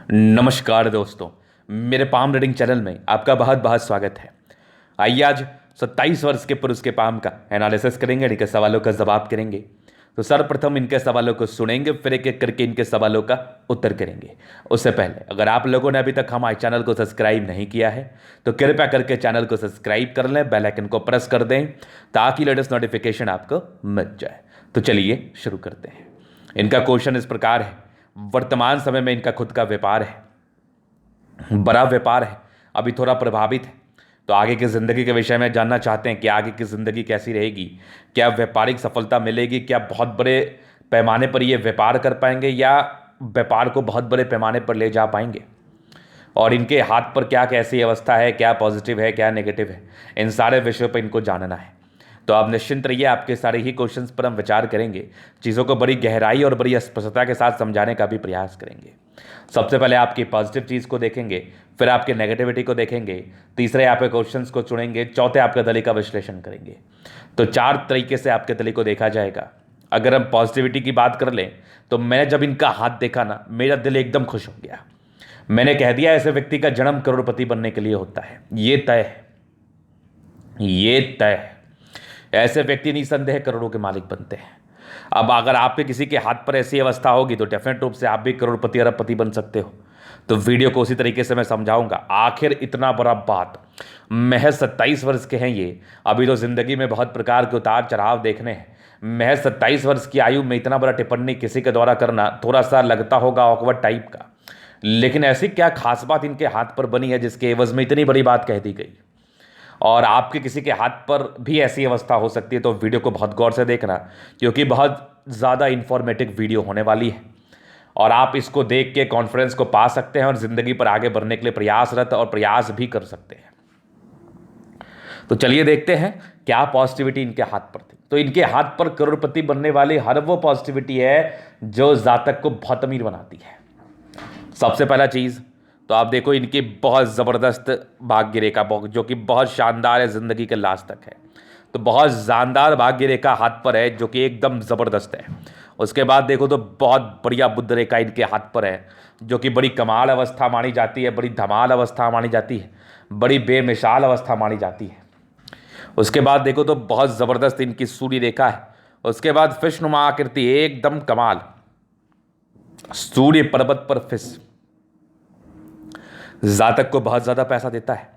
नमस्कार दोस्तों, मेरे पाम रीडिंग चैनल में आपका बहुत बहुत स्वागत है। आइए आज 27 वर्ष के पुरुष के पाम का एनालिसिस करेंगे, इनके सवालों का जवाब करेंगे। तो सर्वप्रथम इनके सवालों को सुनेंगे, फिर एक एक करके इनके सवालों का उत्तर करेंगे। उससे पहले अगर आप लोगों ने अभी तक हमारे चैनल को सब्सक्राइब नहीं किया है तो कृपया करके चैनल को सब्सक्राइब कर लें, बेल आइकन को प्रेस कर दें ताकि लेटेस्ट नोटिफिकेशन आपको मिल जाए। तो चलिए शुरू करते हैं। इनका क्वेश्चन इस प्रकार है, वर्तमान समय में इनका खुद का व्यापार है, बड़ा व्यापार है, अभी थोड़ा प्रभावित है। तो आगे की ज़िंदगी के विषय में जानना चाहते हैं कि आगे की ज़िंदगी कैसी रहेगी, क्या व्यापारिक सफलता मिलेगी, क्या बहुत बड़े पैमाने पर ये व्यापार कर पाएंगे या व्यापार को बहुत बड़े पैमाने पर ले जा पाएंगे, और इनके हाथ पर क्या कैसी अवस्था है, क्या पॉजिटिव है क्या नेगेटिव है, इन सारे विषयों पर इनको जानना है। तो आप निश्चिंत रहिए, आपके सारे ही क्वेश्चंस पर हम विचार करेंगे, चीज़ों को बड़ी गहराई और बड़ी स्पष्टता के साथ समझाने का भी प्रयास करेंगे। सबसे पहले आपकी पॉजिटिव चीज़ को देखेंगे, फिर आपके नेगेटिविटी को देखेंगे, तीसरे आपके क्वेश्चंस को चुनेंगे, चौथे आपके दली का विश्लेषण करेंगे। तो 4 तरीके से आपके दली को देखा जाएगा। अगर हम पॉजिटिविटी की बात कर लें तो मैंने जब इनका हाथ देखा ना, मेरा दिल एकदम खुश हो गया। मैंने कह दिया ऐसे व्यक्ति का जन्म करोड़पति बनने के लिए होता है, ये तय है, ये तय है। ऐसे व्यक्ति निसंदेह करोड़ों के मालिक बनते हैं। अब अगर आपके किसी के हाथ पर ऐसी अवस्था होगी तो डेफिनेट रूप से आप भी करोड़पति अरबपति बन सकते हो। तो वीडियो को उसी तरीके से मैं समझाऊंगा। आखिर इतना बड़ा बात, महज 27 वर्ष के हैं ये, अभी तो जिंदगी में बहुत प्रकार के उतार चढ़ाव देखने हैं। महज 27 वर्ष की आयु में इतना बड़ा टिप्पणी किसी के द्वारा करना थोड़ा सा लगता होगा ऑकवर्ड टाइप का, लेकिन ऐसी क्या खास बात इनके हाथ पर बनी है जिसके एवज में इतनी बड़ी बात कह दी गई। और आपके किसी के हाथ पर भी ऐसी अवस्था हो सकती है। तो वीडियो को बहुत गौर से देखना, क्योंकि बहुत ज़्यादा इंफॉर्मेटिव वीडियो होने वाली है और आप इसको देख के कॉन्फिडेंस को पा सकते हैं और ज़िंदगी पर आगे बढ़ने के लिए प्रयासरत और प्रयास भी कर सकते हैं। तो चलिए देखते हैं क्या पॉजिटिविटी इनके हाथ पर थी। तो इनके हाथ पर करोड़पति बनने वाली हर वो पॉजिटिविटी है जो जातक को बहुत अमीर बनाती है। सबसे पहला चीज़ तो आप देखो, इनकी बहुत ज़बरदस्त भाग्य रेखा जो कि बहुत शानदार है, ज़िंदगी के लास्ट तक है। तो बहुत शानदार भाग्य रेखा हाथ पर है जो कि एकदम ज़बरदस्त है। उसके बाद देखो तो बहुत बढ़िया बुद्ध रेखा इनके हाथ पर है जो कि बड़ी कमाल अवस्था मानी जाती है, बड़ी धमाल अवस्था मानी जाती है, बड़ी बेमिसाल अवस्था मानी जाती है। उसके बाद देखो तो बहुत ज़बरदस्त इनकी सूर्य रेखा है। उसके बाद फिश नुमा आकृति, एकदम कमाल, सूर्य पर्वत पर फिश, जातक को बहुत ज़्यादा पैसा देता है।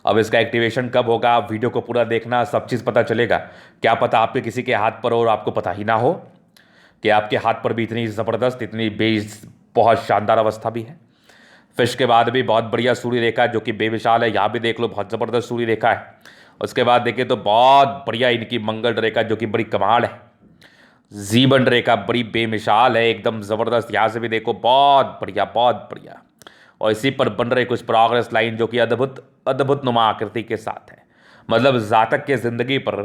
अब इसका एक्टिवेशन कब होगा, आप वीडियो को पूरा देखना, सब चीज़ पता चलेगा। क्या पता आपके किसी के हाथ पर और आपको पता ही ना हो कि आपके हाथ पर भी इतनी ज़बरदस्त, इतनी बहुत शानदार अवस्था भी है। फिश के बाद भी बहुत बढ़िया सूर्य रेखा जो कि बेमिसाल है, यहाँ भी देख लो बहुत ज़बरदस्त सूर्य रेखा है। उसके बाद देखिए तो बहुत बढ़िया इनकी मंगल रेखा जो कि बड़ी कमाल है, जीवन रेखा बड़ी बेमिसाल है, एकदम ज़बरदस्त, यहाँ से भी देखो बहुत बढ़िया बहुत बढ़िया। और इसी पर बन रहे कुछ प्रोग्रेस लाइन जो कि अद्भुत अद्भुत नुमा आकृति के साथ है। मतलब जातक के ज़िंदगी पर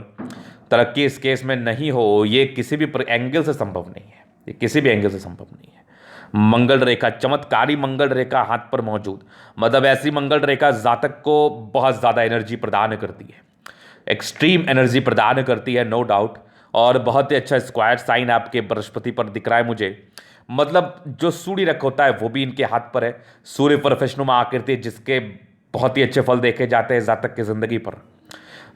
तरक्की इस केस में नहीं हो, ये किसी भी एंगल से संभव नहीं है, ये किसी भी एंगल से संभव नहीं है। मंगल रेखा, चमत्कारी मंगल रेखा हाथ पर मौजूद, मतलब ऐसी मंगल रेखा जातक को बहुत ज़्यादा एनर्जी प्रदान करती है, एक्सट्रीम एनर्जी प्रदान करती है, नो डाउट। और बहुत ही अच्छा स्क्वायर साइन आपके बृहस्पति पर दिख रहा है मुझे। मतलब जो सूर्य रख होता है वो भी इनके हाथ पर है, सूर्य पर फिशनुमा आकृति जिसके बहुत ही अच्छे फल देखे जाते हैं जातक की ज़िंदगी पर।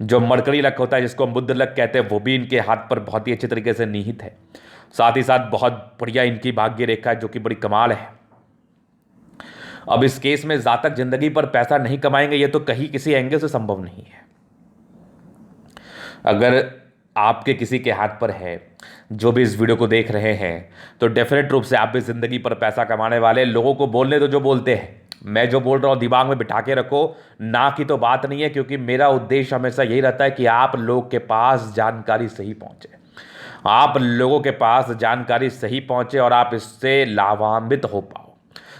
जो मरकरी लक होता है जिसको हम बुद्ध लक कहते हैं वो भी इनके हाथ पर बहुत ही अच्छे तरीके से निहित है। साथ ही साथ बहुत बढ़िया इनकी भाग्य रेखा जो कि बड़ी कमाल है। अब इस केस में जातक जिंदगी पर पैसा नहीं कमाएंगे, ये तो कहीं किसी एंगल से संभव नहीं है। अगर आपके किसी के हाथ पर है, जो भी इस वीडियो को देख रहे हैं, तो डेफिनेट रूप से आप भी ज़िंदगी पर पैसा कमाने वाले। लोगों को बोलने तो जो बोलते हैं, मैं जो बोल रहा हूँ दिमाग में बिठा के रखो, ना की तो बात नहीं है, क्योंकि मेरा उद्देश्य हमेशा यही रहता है कि आप लोग के पास जानकारी सही पहुँचे, आप लोगों के पास जानकारी सही पहुँचे और आप इससे लाभान्वित हो पाओ।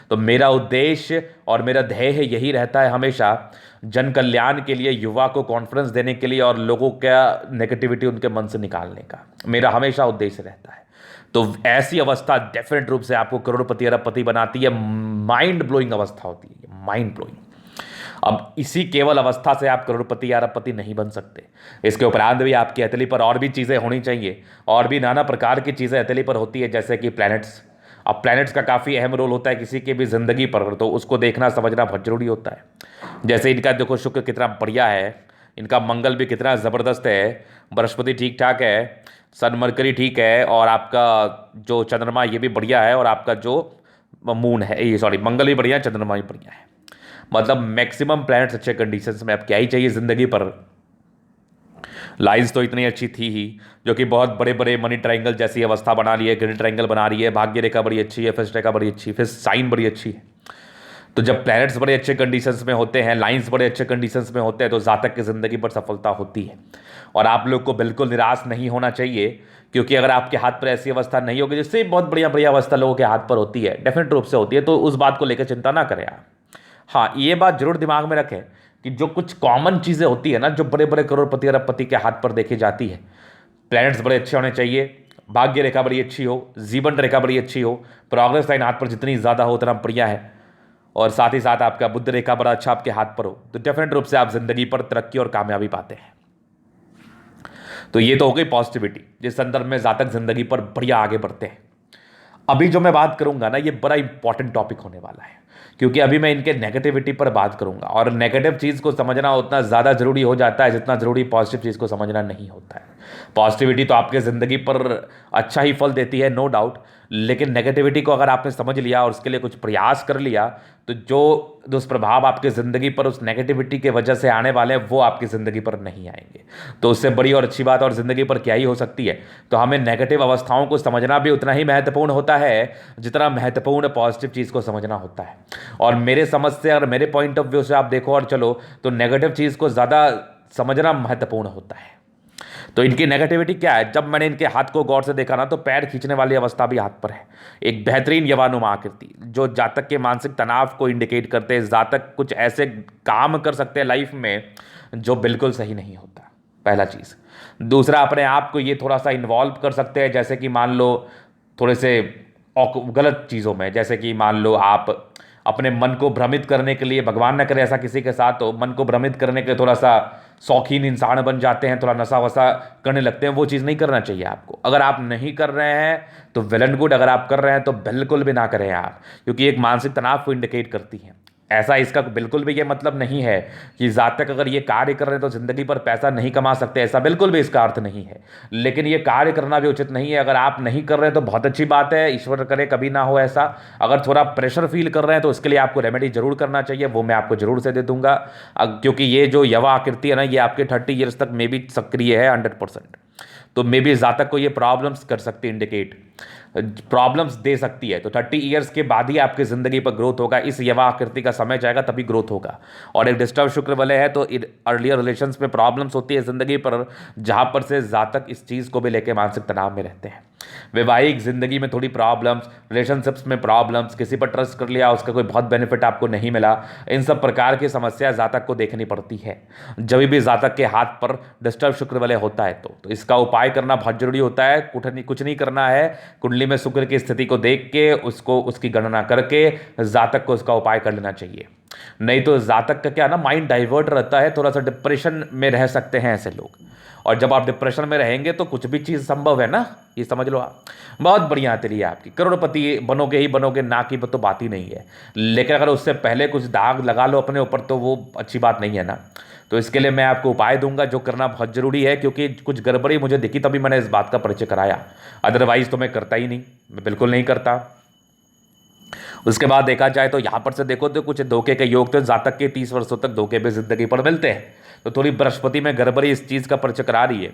तो मेरा उद्देश्य और मेरा ध्येय यही रहता है हमेशा, जन कल्याण के लिए, युवा को कॉन्फिडेंस देने के लिए और लोगों का नेगेटिविटी उनके मन से निकालने का मेरा हमेशा उद्देश्य रहता है। तो ऐसी अवस्था डेफिनेट रूप से आपको करोड़पति अरबपति बनाती है। माइंड ब्लोइंग अवस्था होती है, माइंड ब्लोइंग। अब इसी केवल अवस्था से आप करोड़पति या अरबपति नहीं बन सकते, इसके उपरांत भी आपकी हथेली पर और भी चीज़ें होनी चाहिए, और भी नाना प्रकार की चीज़ें हथेली पर होती है, जैसे कि प्लैनेट्स। अब प्लैनेट्स का काफ़ी अहम रोल होता है किसी की भी ज़िंदगी पर, तो उसको देखना समझना बहुत जरूरी होता है। जैसे इनका देखो शुक्र कितना बढ़िया है, इनका मंगल भी कितना ज़बरदस्त है, बृहस्पति ठीक ठाक है, सन मरकरी ठीक है, और आपका जो चंद्रमा ये भी बढ़िया है, और आपका जो मून है, ये सॉरी मंगल भी बढ़िया है, चंद्रमा भी बढ़िया है। मतलब मैक्सिमम प्लैनेट्स अच्छे कंडीशंस में, अब क्या ही चाहिए ज़िंदगी पर। लाइंस तो इतनी अच्छी थी ही, जो कि बहुत बड़े बड़े मनी ट्रायंगल जैसी अवस्था बना रही है, ग्रीन ट्रायंगल बना रही है, भाग्य रेखा बड़ी अच्छी है, फिर रेखा बड़ी अच्छी, फिर साइन बड़ी अच्छी है। तो जब प्लैनेट्स बड़े अच्छे कंडीशंस में होते हैं, लाइंस बड़े अच्छे कंडीशंस में होते हैं, तो जातक की ज़िंदगी पर सफलता होती है। और आप लोग को बिल्कुल निराश नहीं होना चाहिए, क्योंकि अगर आपके हाथ पर ऐसी अवस्था नहीं होगी, जिससे बहुत बढ़िया बढ़िया अवस्था लोगों के हाथ पर होती है, डेफिनेट रूप से होती है, तो उस बात को लेकर चिंता ना करें आप। हाँ, ये बात जरूर दिमाग में रखें कि जो कुछ कॉमन चीज़ें होती है ना, जो बड़े बड़े करोड़पति अरबपति के हाथ पर देखी जाती है, प्लैनेट्स बड़े अच्छे होने चाहिए, भाग्य रेखा बड़ी अच्छी हो, जीवन रेखा बड़ी अच्छी हो, प्रोग्रेस लाइन हाथ पर जितनी ज़्यादा हो उतना बढ़िया है, और साथ ही साथ आपका बुद्ध रेखा बड़ा अच्छा आपके हाथ पर हो, तो डेफिनेट रूप से आप जिंदगी पर तरक्की और कामयाबी पाते हैं। तो ये तो हो गई पॉजिटिविटी, जिस संदर्भ में जातक जिंदगी पर बढ़िया आगे बढ़ते हैं। अभी जो मैं बात करूंगा ना, ये बड़ा इंपॉर्टेंट टॉपिक होने वाला है, क्योंकि अभी मैं इनके नेगेटिविटी पर बात करूंगा, और नेगेटिव चीज़ को समझना उतना ज़्यादा जरूरी हो जाता है जितना जरूरी पॉजिटिव चीज़ को समझना नहीं होता है। पॉजिटिविटी तो आपके ज़िंदगी पर अच्छा ही फल देती है, नो डाउट, लेकिन नेगेटिविटी को अगर आपने समझ लिया और उसके लिए कुछ प्रयास कर लिया, तो जो दुष्प्रभाव आपकी ज़िंदगी पर उस नेगेटिविटी के वजह से आने वाले हैं, वो आपकी ज़िंदगी पर नहीं आएंगे। तो उससे बड़ी और अच्छी बात और ज़िंदगी पर क्या ही हो सकती है। तो हमें नेगेटिव अवस्थाओं को समझना भी उतना ही महत्वपूर्ण होता है जितना महत्वपूर्ण पॉजिटिव चीज़ को समझना होता है। और मेरे समझ से, अगर मेरे पॉइंट ऑफ व्यू से आप देखो और चलो, तो नेगेटिव चीज़ को ज़्यादा समझना महत्वपूर्ण होता है। तो इनकी नेगेटिविटी क्या है? जब मैंने इनके हाथ को गौर से देखा ना, तो पैर खींचने वाली अवस्था भी हाथ पर है, एक बेहतरीन यवानुमा आकृति, जो जातक के मानसिक तनाव को इंडिकेट करते हैं। जातक कुछ ऐसे काम कर सकते हैं लाइफ में जो बिल्कुल सही नहीं होता, पहला चीज़। दूसरा, अपने आप को ये थोड़ा सा इन्वॉल्व कर सकते हैं, जैसे कि मान लो थोड़े से गलत चीज़ों में, जैसे कि मान लो आप अपने मन को भ्रमित करने के लिए, भगवान न करे ऐसा किसी के साथ, तो मन को भ्रमित करने के लिए थोड़ा सा शौकीन इंसान बन जाते हैं, थोड़ा नशा वसा करने लगते हैं। वो चीज़ नहीं करना चाहिए आपको। अगर आप नहीं कर रहे हैं तो वेल एंड गुड, अगर आप कर रहे हैं तो बिल्कुल भी ना करें आप, क्योंकि एक मानसिक तनाव को इंडिकेट करती है। ऐसा इसका बिल्कुल भी ये मतलब नहीं है कि जातक अगर ये कार्य कर रहे हैं तो जिंदगी पर पैसा नहीं कमा सकते, ऐसा बिल्कुल भी इसका अर्थ नहीं है। लेकिन ये कार्य करना भी उचित नहीं है। अगर आप नहीं कर रहे हैं तो बहुत अच्छी बात है, ईश्वर करे कभी ना हो ऐसा। अगर थोड़ा प्रेशर फील कर रहे हैं तो उसके लिए आपको रेमेडी जरूर करना चाहिए, वो मैं आपको जरूर से दे दूंगा, क्योंकि ये जो यवा आकृति है ना, ये आपके 30 ईयर्स तक मे भी सक्रिय है 100%। तो मे बी जातक को ये प्रॉब्लम्स कर सकती है, इंडिकेट प्रॉब्लम्स दे सकती है। तो 30 ईयर्स के बाद ही आपकी जिंदगी पर ग्रोथ होगा। इस यवा आकृति का समय जाएगा तभी ग्रोथ होगा। और एक डिस्टर्ब शुक्र वाले है तो अर्लियर रिलेशंस में प्रॉब्लम्स होती है जिंदगी पर, जहां पर से जातक इस चीज को भी लेकर मानसिक तनाव में रहते हैं। वैवाहिक जिंदगी में थोड़ी प्रॉब्लम्स, रिलेशनशिप्स में प्रॉब्लम्स, किसी पर ट्रस्ट कर लिया, उसका कोई बहुत बेनिफिट आपको नहीं मिला, इन सब प्रकार की समस्या जातक को देखनी पड़ती है जब भी जातक के हाथ पर डिस्टर्ब शुक्र वाले होता है। तो इसका उपाय करना बहुत जरूरी होता है। कुछ नहीं करना है, कुंडली में शुक्र की स्थिति को देख के उसको, उसकी गणना करके जातक को उसका उपाय कर लेना चाहिए। नहीं तो जातक का क्या ना, माइंड डाइवर्ट रहता है, थोड़ा सा डिप्रेशन में रह सकते हैं ऐसे लोग। और जब आप डिप्रेशन में रहेंगे तो कुछ भी चीज़ संभव है ना, ये समझ लो आप। बहुत बढ़िया आती है आपकी, करोड़पति बनोगे ही बनोगे, ना की तो बात ही नहीं है। लेकिन अगर उससे पहले कुछ दाग लगा लो अपने ऊपर तो वो अच्छी बात नहीं है ना। तो इसके लिए मैं आपको उपाय दूंगा जो करना बहुत जरूरी है, क्योंकि कुछ गड़बड़ी मुझे दिखी तभी मैंने इस बात का परिचय कराया, अदरवाइज तो मैं करता ही नहीं, मैं बिल्कुल नहीं करता। उसके बाद देखा जाए तो यहाँ पर से देखो तो कुछ धोखे के योग तो जातक के 30 वर्षों तक धोखे भी जिंदगी पर मिलते हैं। तो थोड़ी बृहस्पति में गड़बड़ी इस चीज़ का परिचय करा रही है।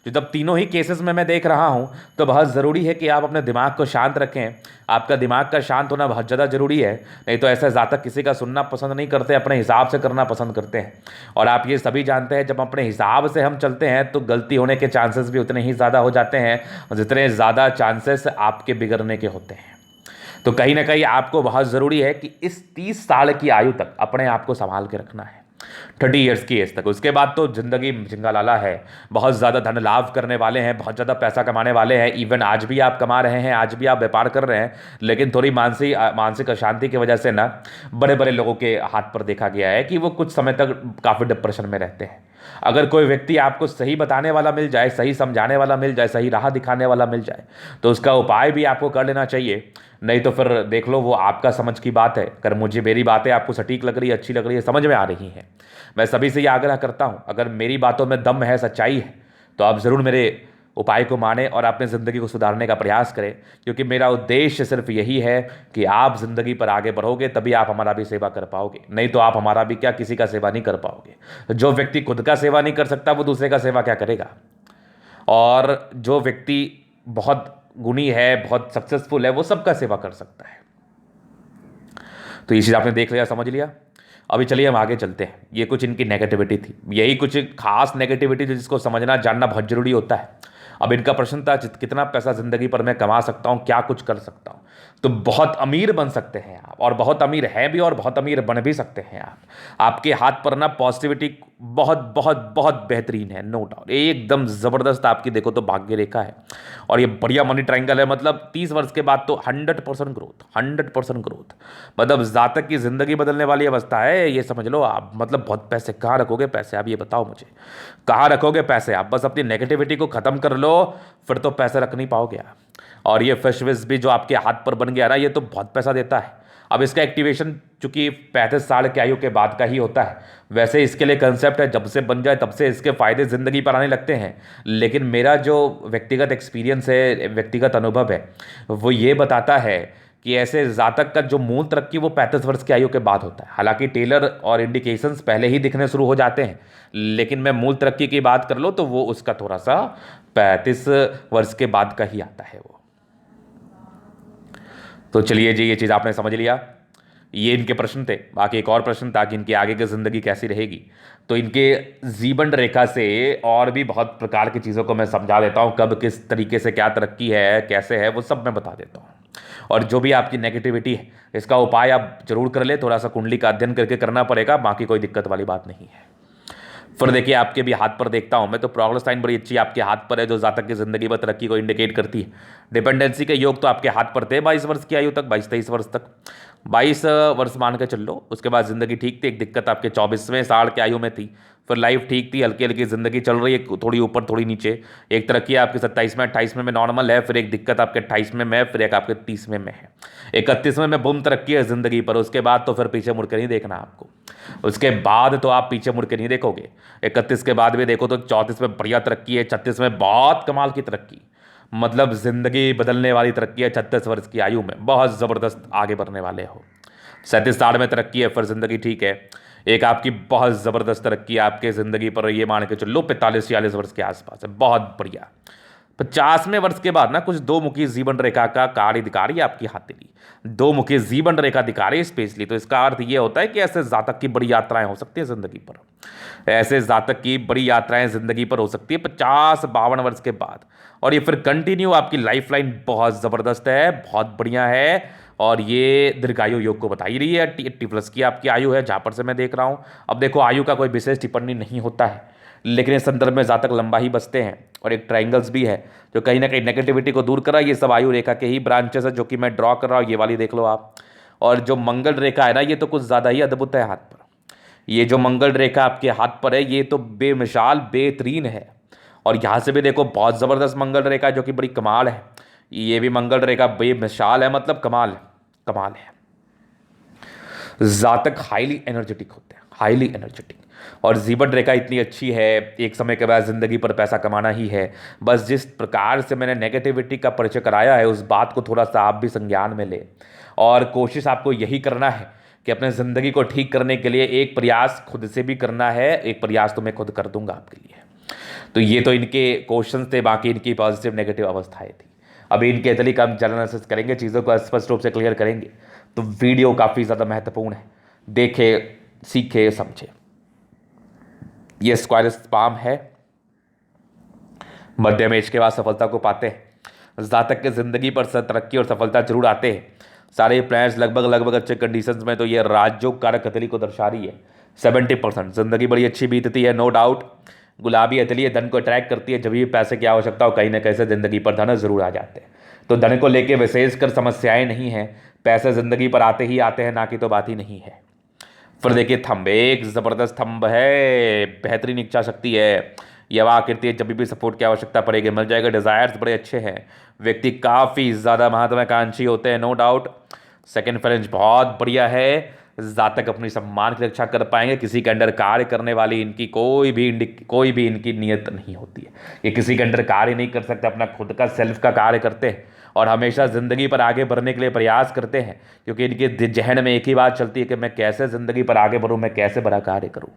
तो जब तीनों ही केसेस में मैं देख रहा हूँ तो बहुत ज़रूरी है कि आप अपने दिमाग को शांत रखें। आपका दिमाग का शांत होना बहुत ज़्यादा ज़रूरी है, नहीं तो ऐसा जातक किसी का सुनना पसंद नहीं करते, अपने हिसाब से करना पसंद करते हैं। और आप ये सभी जानते हैं, जब अपने हिसाब से हम चलते हैं तो गलती होने के चांसेस भी उतने ही ज़्यादा हो जाते हैं जितने ज़्यादा चांसेस आपके बिगड़ने के होते हैं। तो कहीं ना कहीं आपको बहुत ज़रूरी है कि इस 30 साल की आयु तक अपने आप को संभाल के रखना है, 30 ईयर्स की एज तक। उसके बाद तो जिंदगी झिंगालाला है, बहुत ज़्यादा धन लाभ करने वाले हैं, बहुत ज़्यादा पैसा कमाने वाले हैं। इवन आज भी आप कमा रहे हैं, आज भी आप व्यापार कर रहे हैं, लेकिन थोड़ी मानसिक अशांति की वजह से ना बड़े बड़े लोगों के हाथ पर देखा गया है कि वो कुछ समय तक काफ़ी डिप्रेशन में रहते हैं। अगर कोई व्यक्ति आपको सही बताने वाला मिल जाए, सही समझाने वाला मिल जाए, सही राह दिखाने वाला मिल जाए, तो उसका उपाय भी आपको कर लेना चाहिए। नहीं तो फिर देख लो, वो आपका समझ की बात है। अगर मुझे मेरी बातें आपको सटीक लग रही है, अच्छी लग रही है, समझ में आ रही हैं, मैं सभी से ये आग्रह करता हूँ, अगर मेरी बातों में दम है, सच्चाई है, तो आप ज़रूर मेरे उपाय को माने और अपने ज़िंदगी को सुधारने का प्रयास करें। क्योंकि मेरा उद्देश्य सिर्फ यही है कि आप ज़िंदगी पर आगे बढ़ोगे तभी आप हमारा भी सेवा कर पाओगे, नहीं तो आप हमारा भी क्या, किसी का सेवा नहीं कर पाओगे। जो व्यक्ति खुद का सेवा नहीं कर सकता, वो दूसरे का सेवा क्या करेगा। और जो व्यक्ति बहुत गुणी है, बहुत सक्सेसफुल है, वो सबका सेवा कर सकता है। तो ये चीज़ आपने देख लिया, समझ लिया। अभी चलिए हम आगे चलते हैं। ये कुछ इनकी नेगेटिविटी थी, यही कुछ खास नेगेटिविटी थी जिसको समझना जानना बहुत जरूरी होता है। अब इनका प्रश्न था कितना पैसा जिंदगी पर मैं कमा सकता हूं, क्या कुछ कर सकता हूं। तो बहुत अमीर बन सकते हैं आप, और बहुत अमीर हैं भी, और बहुत अमीर बन भी सकते हैं आप। आपके हाथ पर ना पॉजिटिविटी बहुत बहुत बहुत बेहतरीन है, नो डाउट, एकदम ज़बरदस्त। आपकी देखो तो भाग्य रेखा है, और ये बढ़िया मनी ट्रायंगल है। मतलब 30 वर्ष के बाद तो 100% ग्रोथ, 100% ग्रोथ। मतलब जातक की ज़िंदगी बदलने वाली अवस्था है, ये समझ लो आप। मतलब बहुत पैसे, कहाँ रखोगे पैसे आप, ये बताओ मुझे, कहाँ रखोगे पैसे आप। बस अपनी नेगेटिविटी को ख़त्म कर लो, फिर तो पैसे रख नहीं पाओगे आप। और ये फिश विश भी जो आपके हाथ पर बन गया ना, ये तो बहुत पैसा देता है। अब इसका एक्टिवेशन चूंकि 35 साल की आयु के बाद का ही होता है, वैसे इसके लिए कंसेप्ट है जब से बन जाए तब से इसके फायदे ज़िंदगी पर आने लगते हैं। लेकिन मेरा जो व्यक्तिगत एक्सपीरियंस है, व्यक्तिगत अनुभव है, वो ये बताता है कि ऐसे जातक का जो मूल तरक्की वो 35 वर्ष की आयु के बाद होता है। हालांकि टेलर और इंडिकेशंस पहले ही दिखने शुरू हो जाते हैं, लेकिन मैं मूल तरक्की की बात कर लो तो वो उसका थोड़ा सा 35 वर्ष के बाद का ही आता है वो। तो चलिए जी, ये चीज़ आपने समझ लिया। ये इनके प्रश्न थे। बाकी एक और प्रश्न था कि इनकी आगे की ज़िंदगी कैसी रहेगी। तो इनके जीवन रेखा से और भी बहुत प्रकार की चीज़ों को मैं समझा देता हूँ, कब किस तरीके से क्या तरक्की है, कैसे है, वो सब मैं बता देता हूँ। और जो भी आपकी नेगेटिविटी है, इसका उपाय आप जरूर कर ले। थोड़ा सा कुंडली का अध्ययन करके करना पड़ेगा, बाकी कोई दिक्कत वाली बात नहीं है। फिर देखिए आपके भी हाथ पर देखता हूं मैं, तो प्रोग्रेस लाइन बड़ी अच्छी आपके हाथ पर है, जो जातक की जिंदगी में तरक्की को इंडिकेट करती है। डिपेंडेंसी के योग तो आपके हाथ पर थे 22 वर्ष की आयु तक, 22-23 वर्ष तक, 22 वर्ष मान के चल लो। उसके बाद जिंदगी ठीक थी, एक दिक्कत आपके 24वें साल की आयु में थी। फिर लाइफ ठीक थी, हल्की हल्की जिंदगी चल रही है, थोड़ी ऊपर थोड़ी नीचे। एक तरक्की आपके 27वें 28वें में नॉर्मल है, फिर एक दिक्कत आपके 28वें में है, फिर एक आपके 30वें में है, 31वें में बूम तरक्की है जिंदगी पर। उसके बाद तो फिर पीछे मुड़ के नहीं देखना आपको, उसके बाद तो आप पीछे मुड़ के नहीं देखोगे। 31 के बाद भी देखो तो 34 में बढ़िया तरक्की है, 36 में बहुत कमाल की तरक्की, मतलब जिंदगी बदलने वाली तरक्की है। 36 वर्ष की आयु में बहुत ज़बरदस्त आगे बढ़ने वाले हो। 37 साल में तरक्की है, फिर जिंदगी ठीक है। एक आपकी बहुत ज़बरदस्त तरक्की आपके ज़िंदगी पर ये मान के चलो 45-46 वर्ष के आसपास है, बहुत बढ़िया। 50वें वर्ष के बाद ना कुछ दो मुखी जीवन रेखा का कार्य दिखा रही है आपकी हथेली, दो मुखी जीवन रेखा दिखा रही है स्पेशली। तो इसका अर्थ ये होता है कि ऐसे जातक की बड़ी यात्राएं हो सकती है जिंदगी पर, ऐसे जातक की बड़ी यात्राएं जिंदगी पर हो सकती है 50-52 वर्ष के बाद। और ये फिर कंटिन्यू आपकी लाइफ लाइन बहुत ज़बरदस्त है, बहुत बढ़िया है। और ये दीर्घायु योग को बता ही रही है। 80+ की आपकी आयु है जहाँ पर से मैं देख रहा हूँ। अब देखो, आयु का कोई विशेष टिप्पणी नहीं होता है, लेकिन इस संदर्भ में जातक लंबा ही बचते हैं। और एक ट्रायंगल्स भी है जो कहीं ना कहीं नेगेटिविटी को दूर कर रहा है। ये सब आयु रेखा के ही ब्रांचेस है जो कि मैं ड्रॉ कर रहा हूँ, ये वाली देख लो आप। और जो मंगल रेखा है ना, ये तो कुछ ज़्यादा ही अद्भुत है हाथ पर। ये जो मंगल रेखा आपके हाथ पर है, ये तो बेमिसाल बेहतरीन है। और यहाँ से भी देखो बहुत ज़बरदस्त मंगल रेखा है जो कि बड़ी कमाल है। ये भी मंगल रेखा बेमिसाल है, मतलब कमाल है, कमाल है। जातक हाईली एनर्जेटिक होते हैं, हाईली एनर्जेटिक। और जीवन रेखा इतनी अच्छी है, एक समय के बाद ज़िंदगी पर पैसा कमाना ही है। बस जिस प्रकार से मैंने नेगेटिविटी का परिचय कराया है, उस बात को थोड़ा सा आप भी संज्ञान में ले। और कोशिश आपको यही करना है कि अपने ज़िंदगी को ठीक करने के लिए एक प्रयास खुद से भी करना है। एक प्रयास तो मैं खुद कर दूंगा आपके लिए। तो ये तो इनके क्वेश्चन थे, बाकी इनकी पॉजिटिव नेगेटिव अवस्थाएं थी। अभी इनके एथली का हम जल एनालिसिस करेंगे, चीज़ों को स्पष्ट रूप से क्लियर करेंगे। तो वीडियो काफ़ी ज़्यादा महत्वपूर्ण है, देखे, सीखे, समझे। ये स्क्वायरस पाम है, मध्यम एज के बाद सफलता को पाते हैं। जातक के जिंदगी पर तरक्की और सफलता जरूर आते हैं। सारे प्लैनेट्स लगभग अच्छे कंडीशंस में, तो ये राजयोग कारक हथेली को दर्शा रही है। 70% जिंदगी बड़ी अच्छी बीतती है, नो डाउट। गुलाबी हथेली धन को अट्रैक्ट करती है। जब भी पैसे की आवश्यकता हो, कहीं ना कहीं से जिंदगी पर धन जरूर आ जाते हैं। तो धन को लेके विशेषकर समस्याएं नहीं हैं, पैसे जिंदगी पर आते ही आते हैं, ना कि तो बात ही नहीं है। फिर देखिए थंब, एक जबरदस्त थंब है, बेहतरीन इच्छा शक्ति है, यह आकृति है, जब भी सपोर्ट की आवश्यकता पड़ेगी मिल जाएगा। डिजायर्स बड़े अच्छे हैं, व्यक्ति काफी ज्यादा महत्वाकांक्षी होते हैं, नो डाउट। सेकंड फ्रेंच बहुत बढ़िया है, जातक अपनी सम्मान की रक्षा कर पाएंगे, किसी के अंडर कार्य करने वाली इनकी कोई भी इनकी नियत नहीं होती है, ये किसी के अंडर कार्य नहीं कर सकते, अपना खुद का सेल्फ का कार्य करते हैं और हमेशा ज़िंदगी पर आगे बढ़ने के लिए प्रयास करते हैं, क्योंकि इनके जहन में एक ही बात चलती है कि मैं कैसे ज़िंदगी पर आगे बढ़ूँ, मैं कैसे बड़ा कार्य करूँ।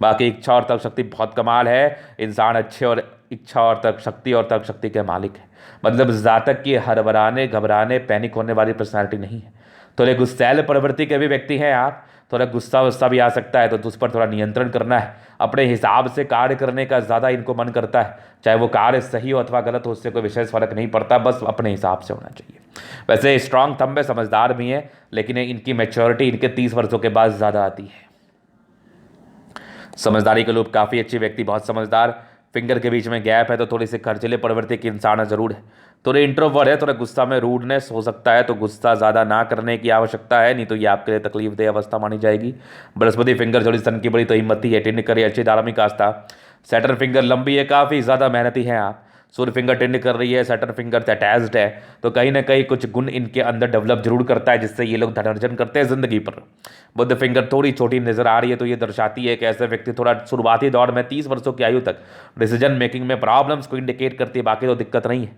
बाकी इच्छा और तर्क शक्ति बहुत कमाल है, इंसान अच्छे और इच्छा और तर्क शक्ति के मालिक है। मतलब जातक की हड़बड़ाने घबराने पैनिक होने वाली पर्सनैलिटी नहीं है। थोड़े गुस्सैल प्रवृत्ति के भी व्यक्ति हैं आप, थोड़ा गुस्सा वुस्सा भी आ सकता है, तो उस पर थोड़ा नियंत्रण करना है, अपने हिसाब से कार्य करने का ज़्यादा इनको मन करता है, चाहे वो कार्य सही हो अथवा गलत हो उससे कोई विशेष फर्क नहीं पड़ता, बस अपने हिसाब से होना चाहिए। वैसे स्ट्रांग थंब है, समझदार भी हैं, लेकिन इनकी मैच्योरिटी इनके 30 वर्षों के बाद ज़्यादा आती है। समझदारी के लोग काफ़ी अच्छे व्यक्ति, बहुत समझदार, फिंगर के बीच में गैप है तो थोड़ी सी खर्चीले प्रवृत्ति की इंसान जरूर है, थोड़े इंट्रोवर्ट है, थोड़ा गुस्सा में रूडनेस हो सकता है, तो गुस्सा ज़्यादा ना करने की आवश्यकता है, नहीं तो ये आपके लिए तकलीफ दे अवस्था मानी जाएगी। बृहस्पति फिंगर थोड़ी सन की बड़ी तो हिम्मती है, टिंड करी अच्छी धार्मिक आस्था। सैटर्न फिंगर लंबी है, काफ़ी ज़्यादा मेहनती हैं आप। सूर्य फिंगर टिंड कर रही है, सैटर्न फिंगर से अटैच्ड है, तो कहीं ना कहीं कुछ गुण इनके अंदर डेवलप जरूर करता है, जिससे ये लोग धन अर्जन करते हैं जिंदगी पर। बुद्ध फिंगर थोड़ी छोटी नजर आ रही है, तो ये दर्शाती है कि ऐसे व्यक्ति थोड़ा शुरुआती दौर में 30 वर्षों की आयु तक डिसीजन मेकिंग में प्रॉब्लम्स को इंडिकेट करती है, बाकी तो दिक्कत नहीं है।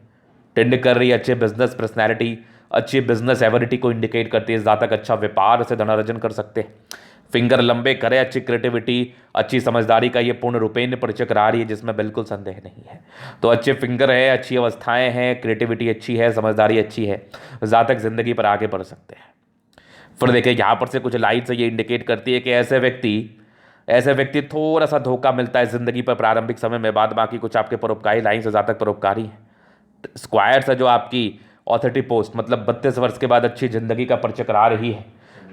टेंड कर रही है, अच्छे बिजनेस पर्सनैलिटी, अच्छी बिजनेस एबिलिटी को इंडिकेट करती है, ज़्यादा अच्छा व्यापार से धन अर्जन कर सकते हैं। फिंगर लंबे करे, अच्छी क्रिएटिविटी, अच्छी समझदारी का ये पूर्ण रूपेण परिचय करा रही है, जिसमें बिल्कुल संदेह नहीं है। तो अच्छे फिंगर है, अच्छी अवस्थाएं हैं, क्रिएटिविटी अच्छी है, समझदारी अच्छी है, जातक जिंदगी पर आगे बढ़ सकते हैं। फिर देखिए यहाँ पर से कुछ लाइट्स ये इंडिकेट करती है कि ऐसे व्यक्ति थोड़ा सा धोखा मिलता है जिंदगी पर प्रारंभिक समय में, बाद बाकी कुछ आपके परोपकारी लाइन से जातक परोपकारी हैं। स्क्वायर्स है जो आपकी ऑथोरिटी पोस्ट, मतलब 32 वर्ष के बाद अच्छी जिंदगी का परिचय करा रही है,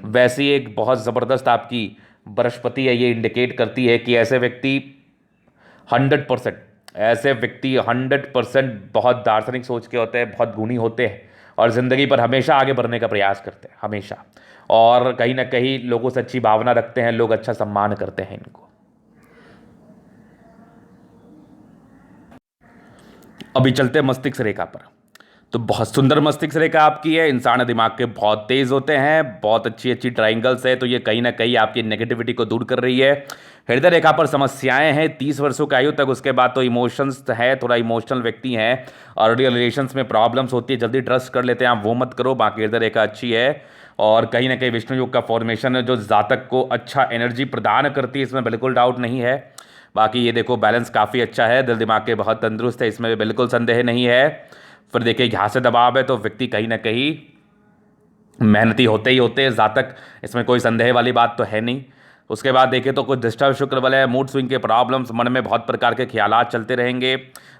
वैसी एक बहुत ज़बरदस्त आपकी बृहस्पति है, ये इंडिकेट करती है कि ऐसे व्यक्ति 100% बहुत दार्शनिक सोच के होते हैं, बहुत गुणी होते हैं और ज़िंदगी पर हमेशा आगे बढ़ने का प्रयास करते हैं, हमेशा, और कहीं ना कहीं लोगों से अच्छी भावना रखते हैं, लोग अच्छा सम्मान करते हैं इनको। अभी चलते हैं मस्तिष्क रेखा पर। तो बहुत सुंदर मस्तिष्क रेखा आपकी है, इंसान दिमाग के बहुत तेज होते हैं, बहुत अच्छी अच्छी ट्राइंगल्स है, तो ये कहीं ना कहीं आपकी नेगेटिविटी को दूर कर रही है। हृदय रेखा पर समस्याएं हैं 30 वर्षों की आयु तक, उसके बाद तो इमोशंस है, थोड़ा इमोशनल व्यक्ति हैं और रिलेशंस में प्रॉब्लम्स होती है, जल्दी ट्रस्ट कर लेते हैं आप, वो मत करो। बाकी हृदय रेखा अच्छी है और कहीं ना कहीं विष्णु योग का फॉर्मेशन है जो जातक को अच्छा एनर्जी प्रदान करती है, इसमें बिल्कुल डाउट नहीं है। बाकी ये देखो बैलेंस काफ़ी अच्छा है, दिल दिमाग के बहुत तंदुरुस्त है, इसमें भी बिल्कुल संदेह नहीं है। फिर देखिए यहाँ से दबाव है तो व्यक्ति कहीं ना कहीं मेहनती होते ही होते हैं जातक, इसमें कोई संदेह वाली बात तो है नहीं। उसके बाद देखें तो कुछ डिस्टर्ब शुक्र बल है, मूड स्विंग के प्रॉब्लम्स, मन में बहुत प्रकार के ख्यालात चलते रहेंगे।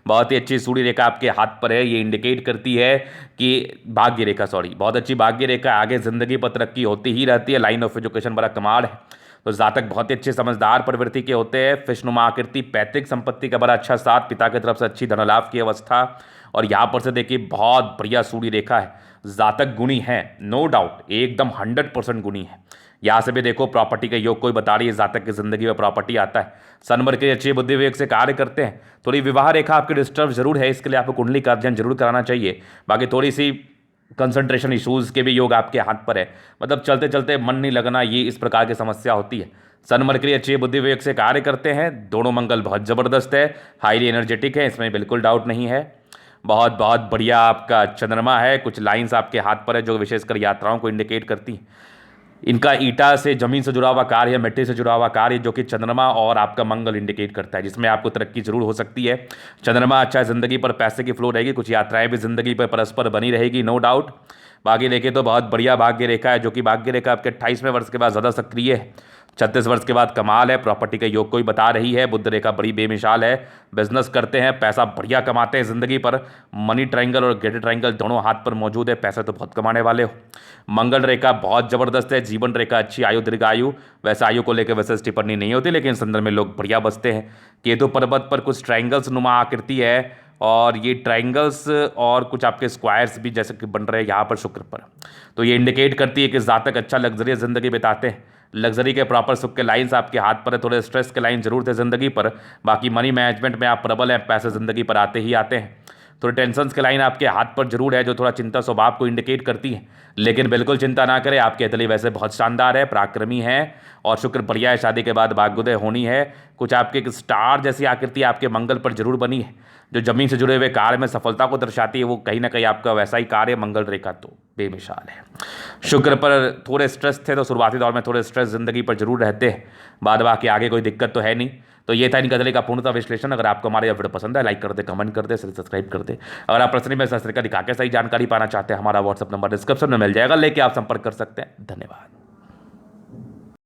बहुत ही अच्छी सूर्य रेखा आपके हाथ पर है, ये इंडिकेट करती है कि भाग्य रेखा, बहुत अच्छी भाग्य रेखा, आगे जिंदगी पर तरक्की होती ही रहती है, लाइन ऑफ एजुकेशन बड़ा कमाल है। तो जातक बहुत ही अच्छे समझदार प्रवृत्ति के होते हैं, फिशनुमा आकृति, पैतृक संपत्ति का बड़ा अच्छा साथ, पिता की तरफ से अच्छी धनलाभ की अवस्था, और यहाँ पर से देखिए बहुत बढ़िया सूर्य रेखा है, जातक गुणी है, नो डाउट, एकदम 100% गुणी है। यहाँ से भी देखो प्रॉपर्टी का योग कोई बता रही है, जातक की जिंदगी में प्रॉपर्टी आता है, सनबर के अच्छे बुद्धि विवेक से कार्य करते हैं। थोड़ी विवाह रेखा आपकी डिस्टर्ब जरूर है, इसके लिए आपको कुंडली का अध्ययन जरूर कराना चाहिए। बाकी थोड़ी सी कंसंट्रेशन इश्यूज के भी योग आपके हाथ पर है, मतलब चलते चलते मन नहीं लगना, ये इस प्रकार की समस्या होती है। सन मरकरी अच्छी बुद्धि विवेक से कार्य करते हैं, दोनों मंगल बहुत ज़बरदस्त है, हाईली एनर्जेटिक है, इसमें बिल्कुल डाउट नहीं है। बहुत बहुत बढ़िया आपका चंद्रमा है, कुछ लाइंस आपके हाथ पर है जो विशेषकर यात्राओं को इंडिकेट करती हैं। इनका ईटा से जमीन से जुड़ा हुआ कार्य है, मिट्टी से जुड़ा हुआ कार्य, जो कि चंद्रमा और आपका मंगल इंडिकेट करता है, जिसमें आपको तरक्की जरूर हो सकती है। चंद्रमा अच्छा है, जिंदगी पर पैसे की फ्लो रहेगी, कुछ यात्राएं भी जिंदगी पर परस्पर बनी रहेगी, नो डाउट। बाकी देखें तो बहुत बढ़िया भाग्य रेखा है, जो कि भाग्य रेखा आपके 28वें वर्ष के बाद ज़्यादा सक्रिय है, 36 वर्ष के बाद कमाल है, प्रॉपर्टी का योग को ही बता रही है। बुद्ध रेखा बड़ी बेमिसाल है, बिजनेस करते हैं, पैसा बढ़िया कमाते हैं जिंदगी पर, मनी ट्रायंगल और ग्रेटर ट्रायंगल दोनों हाथ पर मौजूद है, पैसे तो बहुत कमाने वाले हो। मंगल रेखा बहुत जबरदस्त है, जीवन रेखा अच्छी, आयु दीर्घायु, वैसे आयु को लेकर वैसे टिप्पणी नहीं होती, लेकिन संदर्भ में लोग बढ़िया बसते हैं। केतु पर्वत पर कुछ ट्रायंगल्स नुमा आकृति है, और ये ट्रायंगल्स और कुछ आपके स्क्वायर्स भी जैसे कि बन रहे हैं यहाँ पर शुक्र पर, तो ये इंडिकेट करती है कि जातक अच्छा लग्जरियस ज़िंदगी बिताते हैं, लग्जरी के प्रॉपर सुख के लाइंस आपके हाथ पर है, थोड़े स्ट्रेस के लाइन जरूर थे ज़िंदगी पर, बाकी मनी मैनेजमेंट में आप प्रबल हैं, पैसे ज़िंदगी पर आते ही आते हैं। थोड़े टेंशन्स के लाइन आपके हाथ पर जरूर है जो थोड़ा चिंता स्वभाव को इंडिकेट करती है, लेकिन बिल्कुल चिंता ना करें, आपकी अतली वैसे बहुत शानदार है, पराक्रमी है और शुक्र बढ़िया है, शादी के बाद भाग्योदय होनी है। कुछ आपके एक स्टार जैसी आकृति आपके मंगल पर जरूर बनी है, जो जमीन से जुड़े हुए कार्य में सफलता को दर्शाती है, वो कहीं ना कहीं आपका वैसा ही कार्य मंगल रेखा तो बेमिसाल है। शुक्र पर थोड़े स्ट्रेस थे तो शुरुआती दौर में थोड़े स्ट्रेस जिंदगी पर जरूर रहते हैं, बाद बाकी आगे कोई दिक्कत तो है नहीं। तो ये था इनका का पूर्णतः विश्लेषण। अगर आपको हमारे वीडियो पसंद है लाइक कर दे, कमेंट कर दे, सब्सक्राइब कर दे। अगर आप पर्सनली में शास्त्र का दिखा के सही जानकारी पाना चाहते हैं, हमारा व्हाट्सअप नंबर डिस्क्रिप्शन में मिल जाएगा, लेके आप संपर्क कर सकते हैं। धन्यवाद।